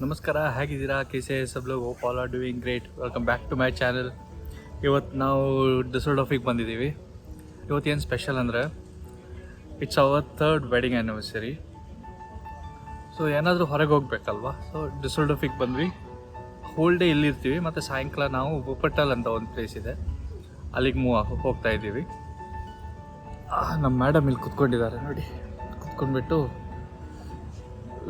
ನಮಸ್ಕಾರ, ಹೇಗಿದ್ದೀರಾ? ಕೇಸೆ ಸಬ್ ಲೋಗ್ hope all are doing great. Welcome back to my channel. ಇವತ್ತು ನಾವು ಡಿಸಲ್ಡಾಫಿಗೆ ಬಂದಿದ್ದೀವಿ. ಇವತ್ತೇನು ಸ್ಪೆಷಲ್ ಅಂದರೆ it's our 3rd wedding anniversary. So ಏನಾದರೂ ಹೊರಗೆ ಹೋಗ್ಬೇಕಲ್ವಾ, ಸೊ ಡಿಸಲ್ಡಾಫಿಗೆ ಬಂದ್ವಿ. ಹೋಲ್ ಡೇ ಇಲ್ಲಿರ್ತೀವಿ ಮತ್ತು ಸಾಯಂಕಾಲ ನಾವು ವುಪರ್ಟಲ್ ಅಂತ ಒಂದು ಪ್ಲೇಸ್ ಇದೆ, ಅಲ್ಲಿಗೆ ಹೋಗ್ತಾ ಇದ್ದೀವಿ. ನಮ್ಮ ಮೇಡಮ್ ಇಲ್ಲಿ ಕುತ್ಕೊಂಡಿದ್ದಾರೆ ನೋಡಿ, ಕುತ್ಕೊಂಡ್ಬಿಟ್ಟು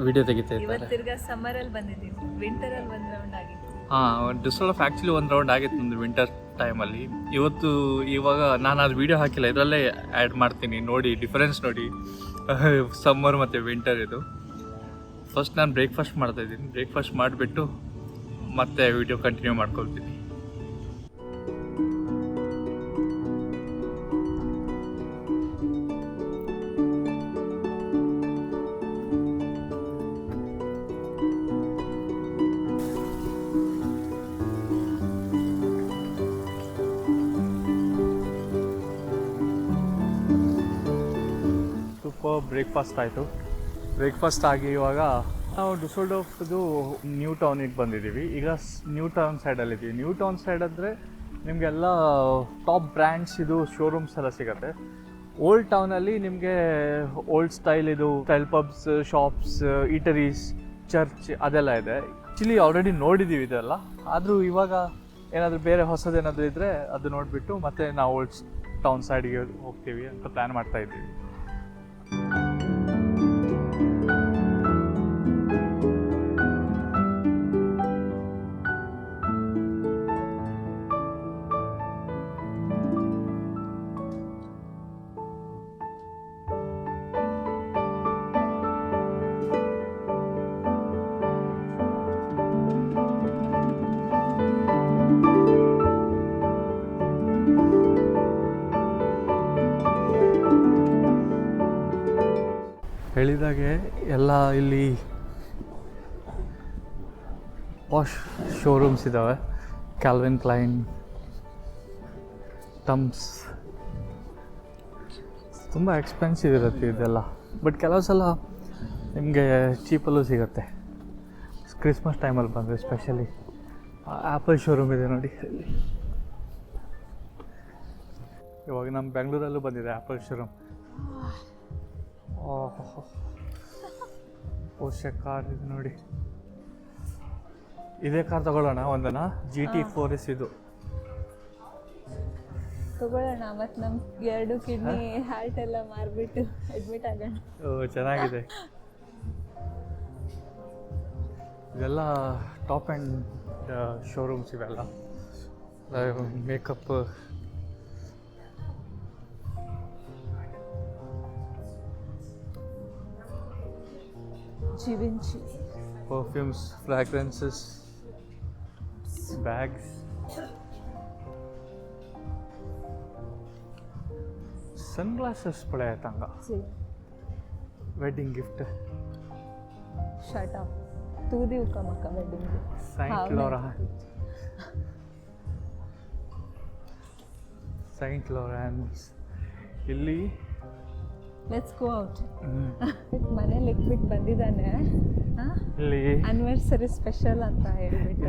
ವಿಡಿಯೋ ತೆಗಿತಾ ಇದ್ದಾರೆ. ಸಮ್ಮರಲ್ಲಿ ಬಂದಿದ್ದೀವಿ, ವಿಂಟರಲ್ಲಿ ಒಂದು ರೌಂಡ್ ಆಗಿತ್ತು. ಡಿಸಲ್ಡಾಫ್ ಆ್ಯಕ್ಚುಲಿ ಒಂದು ರೌಂಡ್ ಆಗಿತ್ತು ಒಂದು ವಿಂಟರ್ ಟೈಮಲ್ಲಿ. ಇವಾಗ ನಾನು ಅದು ವೀಡಿಯೋ ಹಾಕಿಲ್ಲ, ಇದರಲ್ಲೇ ಆ್ಯಡ್ ಮಾಡ್ತೀನಿ, ನೋಡಿ ಡಿಫರೆನ್ಸ್ ನೋಡಿ ಸಮ್ಮರ್ ಮತ್ತು ವಿಂಟರ್ ಇದು. ಫಸ್ಟ್ ನಾನು ಬ್ರೇಕ್ಫಾಸ್ಟ್ ಮಾಡ್ತಾಯಿದ್ದೀನಿ, ಬ್ರೇಕ್ಫಾಸ್ಟ್ ಮಾಡಿಬಿಟ್ಟು ಮತ್ತೆ ವಿಡಿಯೋ ಕಂಟಿನ್ಯೂ ಮಾಡ್ಕೊಳ್ತೀನಿ. ಬ್ರೇಕ್ಫಾಸ್ಟ್ ಆಯಿತು. ಬ್ರೇಕ್ಫಾಸ್ಟ್ ಆಗಿ ಇವಾಗ ನಾವು ಡಿಸಲ್ಡಾಫ್ದು ನ್ಯೂ ಟೌನಿಗೆ ಬಂದಿದ್ದೀವಿ. ಈಗ ನ್ಯೂ ಟೌನ್ ಸೈಡಲ್ಲಿದ್ದೀವಿ. ನ್ಯೂ ಟೌನ್ ಸೈಡ್ ಅಂದರೆ ನಿಮಗೆಲ್ಲ ಟಾಪ್ ಬ್ರ್ಯಾಂಡ್ಸ್ ಇದು ಶೋರೂಮ್ಸ್ ಎಲ್ಲ ಸಿಗುತ್ತೆ. ಓಲ್ಡ್ ಟೌನಲ್ಲಿ ನಿಮಗೆ old style pubs, shops, eateries, church ಅದೆಲ್ಲ ಇದೆ. ಆ್ಯಕ್ಚುಲಿ ಆಲ್ರೆಡಿ ನೋಡಿದ್ದೀವಿ ಇದೆಲ್ಲ. ಆದರೂ ಇವಾಗ ಏನಾದರೂ ಬೇರೆ ಹೊಸದೇನಾದರೂ ಇದ್ದರೆ ಅದು ನೋಡಿಬಿಟ್ಟು ಮತ್ತೆ ನಾವು ಓಲ್ಡ್ ಟೌನ್ ಸೈಡಿಗೆ ಹೋಗ್ತೀವಿ ಅಂತ ಪ್ಲ್ಯಾನ್ ಮಾಡ್ತಾಯಿದ್ದೀವಿ. ಹೇಳಿದಾಗೆ ಎಲ್ಲ ಇಲ್ಲಿ ಪಾಶ್ ಶೋರೂಮ್ಸ್ ಇದ್ದಾವೆ. ಕ್ಯಾಲ್ವಿನ್ ಕ್ಲೈನ್, ಟಮ್ಸ್, ತುಂಬ ಎಕ್ಸ್ಪೆನ್ಸಿವ್ ಇರುತ್ತೆ ಇದೆಲ್ಲ. ಬಟ್ ಕೆಲವು ಸಲ ನಿಮಗೆ ಚೀಪಲ್ಲೂ ಸಿಗುತ್ತೆ. ಕ್ರಿಸ್ಮಸ್ ಟೈಮಲ್ಲಿ ಬಂದರೆ ಸ್ಪೆಷಲಿ ಆ್ಯಪಲ್ ಶೋರೂಮ್ ಇದೆ ನೋಡಿ ಅಲ್ಲಿ. ಇವಾಗ ನಮ್ಮ ಬೆಂಗಳೂರಲ್ಲೂ ಬಂದಿದೆ ಆ್ಯಪಲ್ ಶೋರೂಮ್. ಪೋರ್ಷೆ ಕಾರ್ ಇದು ನೋಡಿ. ಇದೇ ಕಾರ್ ತಗೊಳ್ಳೋಣ ಒಂದನ್ನ, GT 4S ಇದು ತಗೊಳ್ಳೋಣ. ಮತ್ತು ನಮ್ಮ 2 ಕಿಡ್ನಿ ಹಾರ್ಟ್ ಎಲ್ಲ ಮಾರ್ಬಿಟ್ಟು ಅಡ್ಮಿಟ್ ಆಗೋಣ. ಚೆನ್ನಾಗಿದೆ. ಇದೆಲ್ಲ ಟಾಪ್ ಆ್ಯಂಡ್ ಶೋರೂಮ್ಸ್ ಇವೆಲ್ಲ. Makeup, Givenchy, perfumes, fragrances, bags, sunglasses ಪಡೆಯತಂಗ. Wedding gift. Shut up. ತೂದಿ ಉಕ್ಕಮಕ್ಕ ವೆಡ್ಡಿಂಗ್. Saint Laurent. ಇಲ್ಲಿ ಲೆಟ್ಸ್ ಗೋ ಔಟ್. ಮನೇಲಿ ಇಟ್ಬಿಟ್ಟು ಬಂದಿದ್ದಾನೆ, ಇಲ್ಲಿ ಆನಿವರ್ಸರಿ ಸ್ಪೆಷಲ್ ಅಂತ ಹೇಳ್ಬಿಟ್ಟು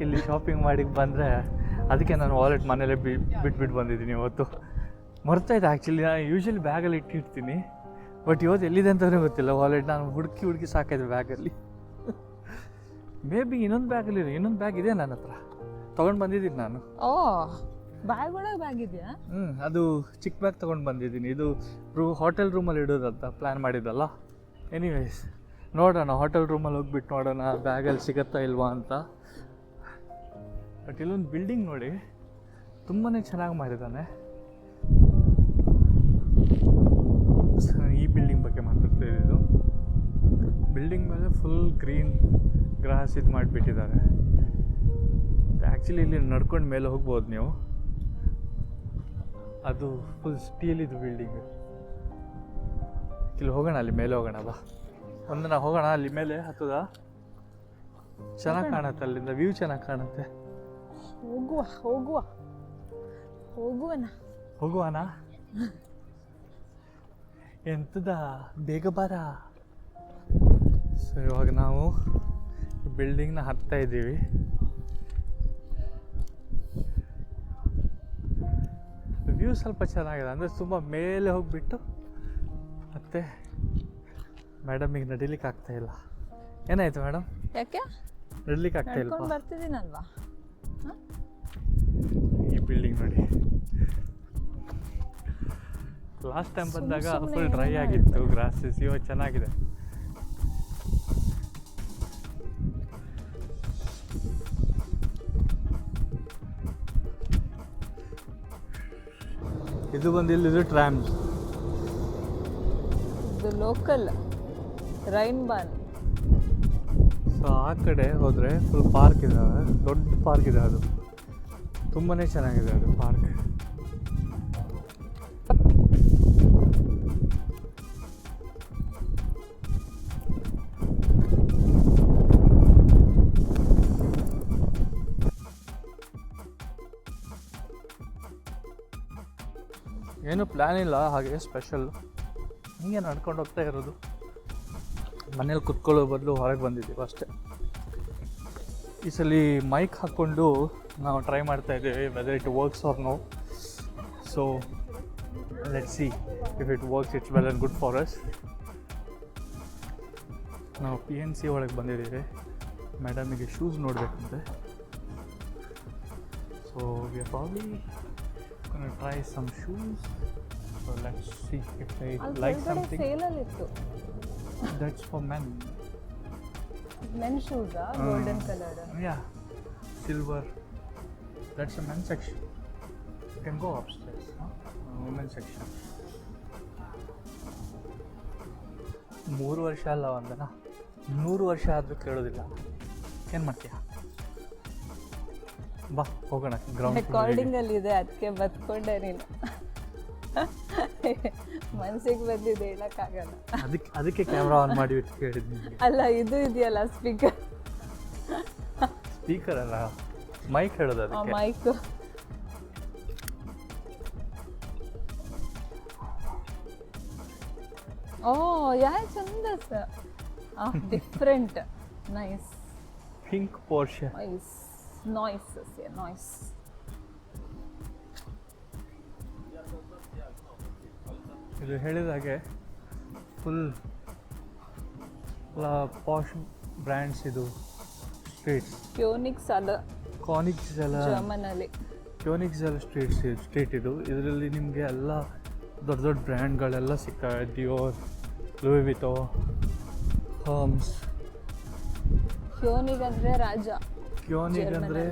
ಇಲ್ಲಿ ಶಾಪಿಂಗ್ ಮಾಡಿ ಬಂದರೆ ಅದಕ್ಕೆ ನಾನು ವಾಲೆಟ್ ಮನೇಲೆ ಬಿಟ್ಬಿಟ್ಟು ಬಂದಿದ್ದೀನಿ. ಇವತ್ತು ಮರ್ತಾಯಿದ್ದೆ ಆ್ಯಕ್ಚುಲಿ. ನಾನು ಯೂಶ್ವಲಿ ಬ್ಯಾಗಲ್ಲಿ ಇಟ್ಟಿರ್ತೀನಿ, ಬಟ್ ಇವತ್ತು ಎಲ್ಲಿದೆ ಅಂತಲೇ ಗೊತ್ತಿಲ್ಲ ವಾಲೆಟ್. ನಾನು ಹುಡುಕಿ ಸಾಕಾಯ್ತು ಬ್ಯಾಗಲ್ಲಿ. ಮೇ ಬಿ ಇನ್ನೊಂದು ಬ್ಯಾಗ್ ಇದೆ ನನ್ನ ಹತ್ರ, ತೊಗೊಂಡು ಬಂದಿದ್ದೀನಿ ನಾನು. ಬ್ಯಾಗ್ ಒಳಗೆ ಬ್ಯಾಗ್ ಇದೆಯಾ? ಅದು ಚಿಕ್ಕ ಬ್ಯಾಗ್ ತೊಗೊಂಡು ಬಂದಿದ್ದೀನಿ. ಇದು ಹೋಟೆಲ್ ರೂಮಲ್ಲಿ ಇಡೋದಂತ ಪ್ಲ್ಯಾನ್ ಮಾಡಿದ್ದಲ್ಲ. ಎನಿವೇಸ್ ನೋಡೋಣ, ಹೋಟೆಲ್ ರೂಮಲ್ಲಿ ಹೋಗ್ಬಿಟ್ಟು ನೋಡೋಣ ಬ್ಯಾಗಲ್ಲಿ ಸಿಗುತ್ತಾ ಇಲ್ವಾ ಅಂತ. ಬಟ್ ಇಲ್ಲೊಂದು ಬಿಲ್ಡಿಂಗ್ ನೋಡಿ, ತುಂಬಾ ಚೆನ್ನಾಗಿ ಮಾಡಿದ್ದಾನೆ. ಈ ಬಿಲ್ಡಿಂಗ್ ಬಗ್ಗೆ ಮಾತಾಡ್ತಾ ಇದ್ದು. ಬಿಲ್ಡಿಂಗ್ ಮೇಲೆ ಫುಲ್ ಗ್ರೀನ್ ಗ್ರಾಸ್ ಇದು ಮಾಡಿಬಿಟ್ಟಿದ್ದಾರೆ. ಆ್ಯಕ್ಚುಲಿ ಇಲ್ಲಿ ನಡ್ಕೊಂಡು ಮೇಲೆ ಹೋಗ್ಬೋದು ನೀವು. ಅದು ಫುಲ್ ಸ್ಟೀಲಿದು ಬಿಲ್ಡಿಂಗ್. ಇಲ್ಲಿ ಹೋಗೋಣ, ಅಲ್ಲಿ ಮೇಲೆ ಹೋಗೋಣ ಬಾ. ಒಂದಿನ ಹೋಗೋಣ, ಅಲ್ಲಿ ಮೇಲೆ ಹತ್ತದ ಚೆನ್ನಾಗಿ ಕಾಣುತ್ತೆ, ಅಲ್ಲಿಂದ ವ್ಯೂ ಚೆನ್ನಾಗಿ ಕಾಣುತ್ತೆ. ಹೋಗುವನ ಎಂತದ ಬೇಗ ಬಾರ. ಸೊ ಇವಾಗ ನಾವು ಬಿಲ್ಡಿಂಗ್ನ ಹತ್ತಾ ಇದ್ದೀವಿ. ವ್ಯೂ ಸ್ವಲ್ಪ ಚೆನ್ನಾಗಿದೆ, ಅಂದರೆ ತುಂಬ ಮೇಲೆ ಹೋಗಿಬಿಟ್ಟು ಮತ್ತೆ ಮೇಡಮಿಗೆ ನಡಿಲಿಕ್ಕೆ ಆಗ್ತಾ ಇಲ್ಲ. ಏನಾಯ್ತು ಮೇಡಮ್? ಯಾಕೆ ನಡಿಲಿಕ್ಕೆ ಆಗ್ತಾ ಇಲ್ಲ. ನಡ್ಕೊಂಡು ಬರ್ತಿದ್ದೀನಲ್ವಾ. ಈ ಬಿಲ್ಡಿಂಗ್ ನೋಡಿ, ಲಾಸ್ಟ್ ಟೈಮ್ ಬಂದಾಗ ಫುಲ್ ಡ್ರೈ ಆಗಿತ್ತು ಗ್ರಾಸಸ್, ಇವಾಗ ಚೆನ್ನಾಗಿದೆ. ಇದು ಬಂದು ಇಲ್ಲಿದು ಟ್ರಾಮ್, ಇದು ಲೋಕಲ್ ರೈನ್ ಬಾನ್. ಸೊ ಆ ಕಡೆ ಹೋದರೆ ಫುಲ್ ಪಾರ್ಕ್ ಇದ್ದಾವೆ, ದೊಡ್ಡ ಪಾರ್ಕ್ ಇದೆ, ಅದು ತುಂಬಾ ಚೆನ್ನಾಗಿದೆ ಅದು ಪಾರ್ಕ್. ಏನು ಪ್ಲ್ಯಾನ್ ಇಲ್ಲ, ಹಾಗೆ ಸ್ಪೆಷಲ್ ಹೀಗೆ ನಡ್ಕೊಂಡು ಹೋಗ್ತಾ ಇರೋದು. ಮನೇಲಿ ಕುತ್ಕೊಳ್ಳೋ ಬದಲು ಹೊರಗೆ ಬಂದಿದ್ದೀವಿ ಅಷ್ಟೇ. ಈ ಸಲ ಮೈಕ್ ಹಾಕ್ಕೊಂಡು ನಾವು ಟ್ರೈ ಮಾಡ್ತಾ ಇದ್ದೀವಿ, whether it works or no. So let's see if it works, it's well and good for us. ನಾವು PNC ಒಳಗೆ ಬಂದಿದ್ದೀವಿ, ಮೇಡಮಿಗೆ ಶೂಸ್ ನೋಡಬೇಕಂತೆ. So we are probably gonna try some shoes. So let's see if they like something. ಸೇಲಲ್ಲಿ ಇತ್ತು. That's for men. Men shoes golden colored. Yeah, silver. That's a men's section. You can go upstairs. Women's section. 3 ವರ್ಷ ಅಲ್ಲ ಒಂದನ 100 ವರ್ಷ ಆದರೂ ಕೇಳೋದಿಲ್ಲ. ಏನು ಮಾಡ್ತೀಯ? ಬಾ ಹೋಗೋಣ. ಗ್ರೌಂಡ್ ರೆಕಾರ್ಡಿಂಗ್ ಅಲ್ಲಿ ಇದೆ, ಅದಕ್ಕೆ ಬದ್ಕೊಂಡೆ ನೀನು. ಮನ್ಸಿಗೆ ಬಂದಿದೆ, ಹೇಳಕ್ಕಾಗಲ್ಲ. ಅದಕ್ಕೆ ಕ್ಯಾಮ್ರಾ ಆನ್ ಮಾಡಿ ಇಟ್ಟು ಕೇಳಿದ್ನಿ. ಅಲ್ಲ, ಇದು ಇದೆಯಲ್ಲ ಸ್ಪೀಕರ್. ಸ್ಪೀಕರ್ ಅಲ್ಲ, ಮೈಕ್ ಹೇಳೋದು. ಅದಕ್ಕೆ ಮೈಕ್. ಓ ಯಾ ಚಂದ sir, different, nice. Pink ಪೋರ್ಷೆ, nice. Noise, yeah, noise. ಇದು ಹೇಳಿದಾಗೆ ಫುಲ್ ಪಾಶ್ ಬ್ರ್ಯಾಂಡ್ಸ್ ಇದು ಸ್ಟ್ರೀಟ್ಸ್. ಕ್ಯೋನಿಕ್ಸ್ ಅಲ್ಲ, ಕಾನಿಕ್ಸ್ ಎಲ್ಲ ಜರ್ಮನಲ್ಲಿ. ಕ್ಯೋನಿಕ್ಸ್ ಎಲ್ಲ ಸ್ಟ್ರೀಟ್ ಇದು. ಇದರಲ್ಲಿ ನಿಮಗೆ ಎಲ್ಲ ದೊಡ್ಡ ದೊಡ್ಡ ಬ್ರ್ಯಾಂಡ್ಗಳೆಲ್ಲ ಸಿಗ್ತವೆ. Dior, Louis Vuitton, Hermes. ಕ್ಯೋನಿಗ್ ಅಂದರೆ ರಾಜ. ಕ್ಯೋನಿಗ್ ಅಂದರೆ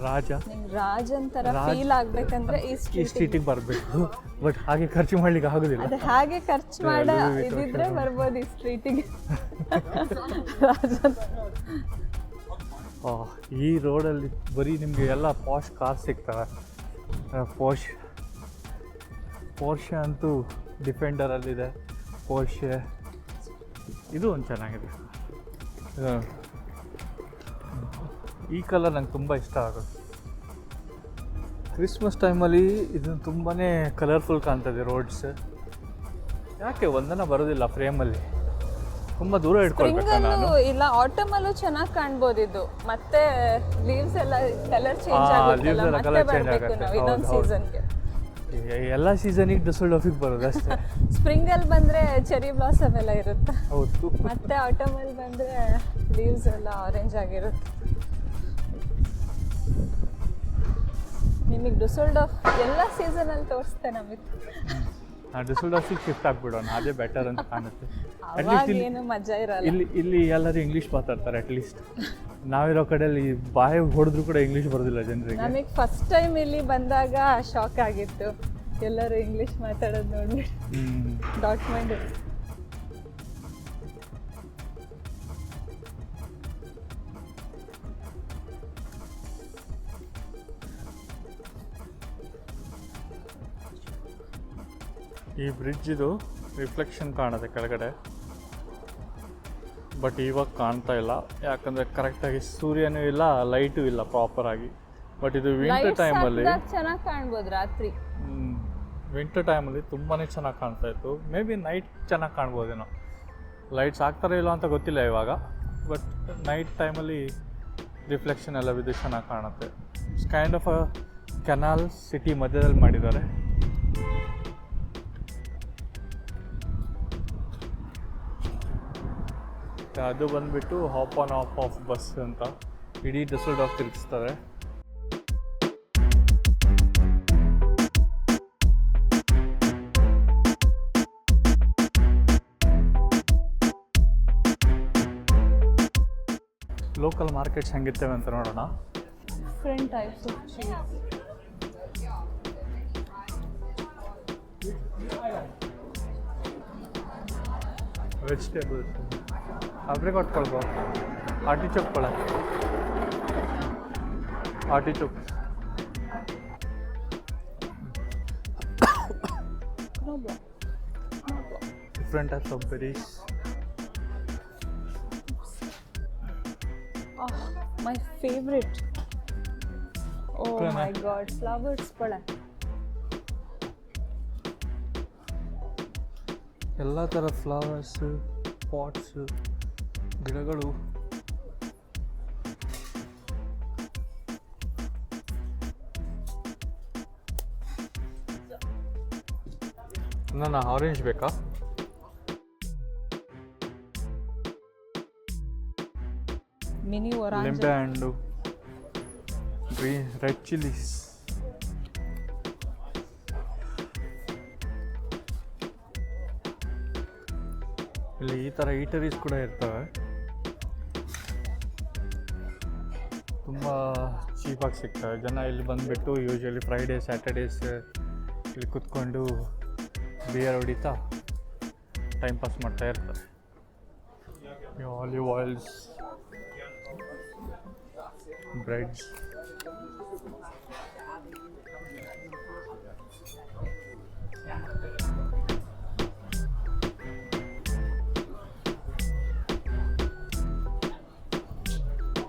ರಾಜ. ನಿಂಗೆ ರಾಜ್ ಅಂತರ ಫೀಲ್ ಆಗ್ಬೇಕಂದ್ರೆ ಈ ಸ್ಟ್ರೀಟಿಗೆ ಬರಬೇಕು. ಬಟ್ ಹಾಗೆ ಖರ್ಚು ಮಾಡ್ಲಿಕ್ಕೆ ಆಗೋದಿಲ್ಲ. ಅದೇ ಹಾಗೆ ಖರ್ಚು ಮಾಡ ಇದಿದ್ರೆ ಬರ್ಬೋದು ಈ ಸ್ಟ್ರೀಟಿಗೆ. ಈ ರೋಡಲ್ಲಿ ಬರೀ ನಿಮಗೆ ಎಲ್ಲ ಪಾಶ್ ಕಾರ್ ಸಿಗ್ತವೆ. ಪೋರ್ಷೆ ಅಂತೂ ಡಿಫೆಂಡರಲ್ಲಿದೆ. ಪೋರ್ಷೆ ಇದು ಒಂದು ಚೆನ್ನಾಗಿದೆ. ಈ ಕಲರ್ ನಂಗೆ ತುಂಬ ಇಷ್ಟ ಆಗೋದು. ಕ್ರಿಸ್ಮಸ್ ಟೈಮಲ್ಲಿ ಇದು ತುಂಬಾ ಕಲರ್ಫುಲ್ ಕಾಣ್ತದೆ ರೋಡ್ಸ್. ಯಾಕೆ ಒಂದನ ಬರೋದಿಲ್ಲ ಫ್ರೇಮಲ್ಲಿ? ತುಂಬ ದೂರ ಇಟ್ಕೊಳ್ಬೇಕು ನಾನು. ಇಲ್ಲ, ಆಟಮಲ್ಲೂ ಚೆನ್ನಾಗಿ ಕಾಣ್ಬೋದು ಇದು. ಮತ್ತೆ ಲೀವ್ಸ್ ಎಲ್ಲ ಕಲರ್ ಚೇಂಜ್ ಆಗುತ್ತಲ್ಲ, ಮತ್ತೆ ಬರಬೇಕು ನಾವು ಇನ್ನೊಂದು ಸೀಸನ್ಗೆ. ಎಲ್ಲ ಸೀಸನಿಗೆ ಡುಸೆಲ್ಡೋರ್ಫಿಗೆ ಬರೋದು ಅಷ್ಟೇ. ಸ್ಪ್ರಿಂಗಲ್ಲಿ ಬಂದರೆ ಚೆರಿ ಬ್ಲಾಸಮ್ ಎಲ್ಲ ಇರುತ್ತೆ. ಹೌದು. ಮತ್ತೆ ಆಟಮಲ್ಲಿ ಬಂದರೆ ಲೀವ್ಸ್ ಎಲ್ಲ ಆರೆಂಜ್ ಆಗಿರುತ್ತೆ. ನಿಮಗೆ ಡುಸೆಲ್ಡೋರ್ಫ್ ಎಲ್ಲ ಸೀಸನಲ್ಲಿ ತೋರಿಸ್ತೆ ನಮಗೆ. ಡುಸೆಲ್ಡೋರ್ಫಿಗೆ ಶಿಫ್ಟ್ ಆಗಿಬಿಡೋಣ, ಅದೇ ಬೆಟರ್ ಅಂತ ಕಾಣುತ್ತೆ. ಅವಾಗ ಏನು ಮಜಾ ಇರಲ್ಲ. ಇಲ್ಲಿ ಎಲ್ಲರೂ ಇಂಗ್ಲೀಷ್ ಮಾತಾಡ್ತಾರೆ. ಅಟ್ಲೀಸ್ಟ್ ನಾವಿರೋ ಕಡೆಯಲ್ಲಿ ಬಾಯಿ ಹೊಡೆದ್ರು ಕೂಡ ಇಂಗ್ಲೀಷ್ ಬರೋದಿಲ್ಲ ಜನರಿಗೆ. ನಮಗೆ ಫಸ್ಟ್ ಟೈಮ್ ಇಲ್ಲಿ ಬಂದಾಗ ಶಾಕ್ ಆಗಿತ್ತು, ಎಲ್ಲರೂ ಇಂಗ್ಲೀಷ್ ಮಾತಾಡೋದು ನೋಡ್ಬಿಟ್ಟು. ಡಾಕ್ಯುಮೆಂಟ್ ಈ ಬ್ರಿಡ್ಜಿದು ರಿಫ್ಲೆಕ್ಷನ್ ಕಾಣುತ್ತೆ ಕೆಳಗಡೆ, ಬಟ್ ಇವಾಗ ಕಾಣ್ತಾ ಇಲ್ಲ. ಯಾಕಂದರೆ ಕರೆಕ್ಟಾಗಿ ಸೂರ್ಯನೂ ಇಲ್ಲ, ಲೈಟು ಇಲ್ಲ ಪ್ರಾಪರಾಗಿ. ಬಟ್ ಇದು ವಿಂಟರ್ ಟೈಮಲ್ಲಿ ಚೆನ್ನಾಗಿ ಕಾಣ್ಬೋದು. ರಾತ್ರಿ ವಿಂಟರ್ ಟೈಮಲ್ಲಿ ತುಂಬಾ ಚೆನ್ನಾಗಿ ಕಾಣ್ತಾ ಇತ್ತು. ಮೇ ಬಿ ನೈಟ್ ಚೆನ್ನಾಗಿ ಕಾಣ್ಬೋದೇನೋ. ಲೈಟ್ಸ್ ಹಾಕ್ತಾರೋ ಇಲ್ಲ ಅಂತ ಗೊತ್ತಿಲ್ಲ ಇವಾಗ, ಬಟ್ ನೈಟ್ ಟೈಮಲ್ಲಿ ರಿಫ್ಲೆಕ್ಷನ್ ಎಲ್ಲ ಬಿದ್ದು ಚೆನ್ನಾಗಿ ಕಾಣುತ್ತೆ. It's kind of a canal city ಮಧ್ಯದಲ್ಲಿ ಮಾಡಿದ್ದಾರೆ. ಅದು ಬಂದುಬಿಟ್ಟು hop on off off bus ಅಂತ ಇಡೀ ಡುಸೆಲ್ಡಾರ್ಫ್ ತಿರುಗಿಸ್ತಾರೆ. ಲೋಕಲ್ ಮಾರ್ಕೆಟ್ಸ್ ಹೆಂಗಿರ್ತವೆ ಅಂತ ನೋಡೋಣ. Different types of cheese. Vegetables apricot ಕೊಳ್ಕೊ, ಆರ್ಟಿಚೋಕ್ ಕೊಳ, artichoke, different types of berries. My favorite. Oh my god, flowers ಪಳ. ಎಲ್ಲ ಥರ ಫ್ಲವರ್ಸ್, ಪಾಟ್ಸ್, ಗಿಡಗಳು. ನನ್ನ ಆರೆಂಜ್ ಬೇಕಾ? Mini orange. ಲಿಂಬೆ ಹಣ್ಣು, ಗ್ರೀನ್ ರೆಡ್ ಚಿಲ್ಲೀಸ್. ಇಲ್ಲಿ ಈ ಥರ ಈಟರೀಸ್ ಕೂಡ ಇರ್ತವೆ. ತುಂಬ ಚೀಪಾಗಿ ಸಿಗ್ತವೆ. ಜನ ಇಲ್ಲಿ ಬಂದುಬಿಟ್ಟು ಯೂಶ್ವಲಿ ಫ್ರೈಡೇ ಸ್ಯಾಟರ್ಡೇಸ್ ಇಲ್ಲಿ ಕುತ್ಕೊಂಡು ಬಿಯರ್ ಹೊಡಿತಾ ಟೈಮ್ ಪಾಸ್ ಮಾಡ್ತಾ ಇರ್ತಾರೆ. Olive oils, breads.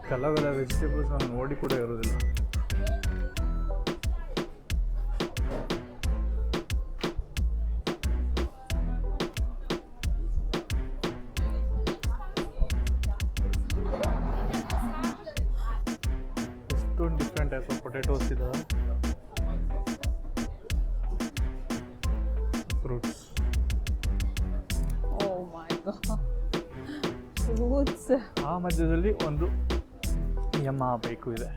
ಕೆಲವೆಲ್ಲ ವೆಜಿಟೇಬಲ್ಸ್ ನಾನು ನೋಡಿ ಕೂಡ ಇರೋದಿಲ್ಲ. ಎಷ್ಟೊಂದು ಡಿಫ್ರೆಂಟ್ ಟೈಪ್ ಆಫ್ ಪೊಟೆಟೋಸ್ ಇದಾವೆ. Fruits. Oh my god. Fruits. ಆ ಮಧ್ಯದಲ್ಲಿ ಒಂದು ಯಮ್ಮ ಬೇಕು ಇದೆ.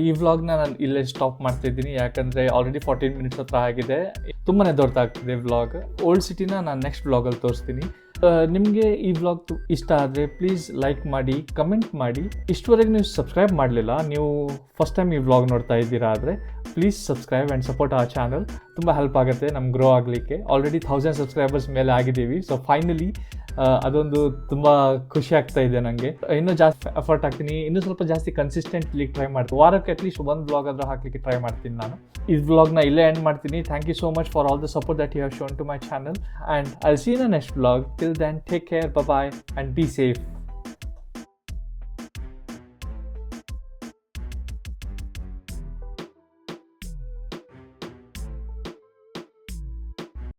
ಈ ವ್ಲಾಗ್ನ ನಾನು ಇಲ್ಲೇ ಸ್ಟಾಪ್ ಮಾಡ್ತಿದ್ದೀನಿ, ಯಾಕಂದರೆ ಆಲ್ರೆಡಿ 14 ಮಿನಿಟ್ಸ್ ಹತ್ರ ಆಗಿದೆ. ತುಂಬಾ ದೊಡ್ಡದಾಗ್ತಿದೆ ವ್ಲಾಗ್. ಓಲ್ಡ್ ಸಿಟಿನ ನಾನು ನೆಕ್ಸ್ಟ್ ವ್ಲಾಗಲ್ಲಿ ತೋರಿಸ್ತೀನಿ. ನಿಮಗೆ ಈ ವ್ಲಾಗ್ ಇಷ್ಟ ಆದರೆ ಪ್ಲೀಸ್ ಲೈಕ್ ಮಾಡಿ, ಕಮೆಂಟ್ ಮಾಡಿ. ಇಷ್ಟವರೆಗೆ ನೀವು ಸಬ್ಸ್ಕ್ರೈಬ್ ಮಾಡಲಿಲ್ಲ, ನೀವು ಫಸ್ಟ್ ಟೈಮ್ ಈ ವ್ಲಾಗ್ ನೋಡ್ತಾ ಇದ್ದೀರಾ ಆದರೆ ಪ್ಲೀಸ್ ಸಬ್ಸ್ಕ್ರೈಬ್ ಆ್ಯಂಡ್ ಸಪೋರ್ಟ್ ಆ ಚಾನಲ್. ತುಂಬ ಹೆಲ್ಪ್ ಆಗುತ್ತೆ ನಮ್ಗೆ ಗ್ರೋ ಆಗಲಿಕ್ಕೆ. ಆಲ್ರೆಡಿ 1000 ಸಬ್ಸ್ಕ್ರೈಬರ್ಸ್ ಮೇಲೆ ಆಗಿದ್ದೀವಿ. ಸೊ ಫೈನಲಿ ಅದೊಂದು ತುಂಬ ಖುಷಿ ಆಗ್ತಾ ಇದೆ ನನಗೆ. ಇನ್ನೂ ಜಾಸ್ತಿ ಎಫರ್ಟ್ ಹಾಕ್ತೀನಿ, ಇನ್ನೂ ಸ್ವಲ್ಪ ಜಾಸ್ತಿ ಕನ್ಸಿಸ್ಟೆಂಟ್ಲಿ ಟ್ರೈ ಮಾಡ್ತೀನಿ. ವಾರಕ್ಕೆ ಅಟ್ಲೀಸ್ಟ್ ಒಂದು ವ್ಲಾಗ್ ಆದರೂ ಹಾಕಲಿಕ್ಕೆ ಟ್ರೈ ಮಾಡ್ತೀನಿ ನಾನು. ಈ ವ್ಲಾಗ್ನ ಇಲ್ಲೇ ಎಂಡ್ ಮಾಡ್ತೀನಿ. Thank you so much for all the support that you have shown to my channel, and I will see in the next vlog. Till then, take care, bye and be safe.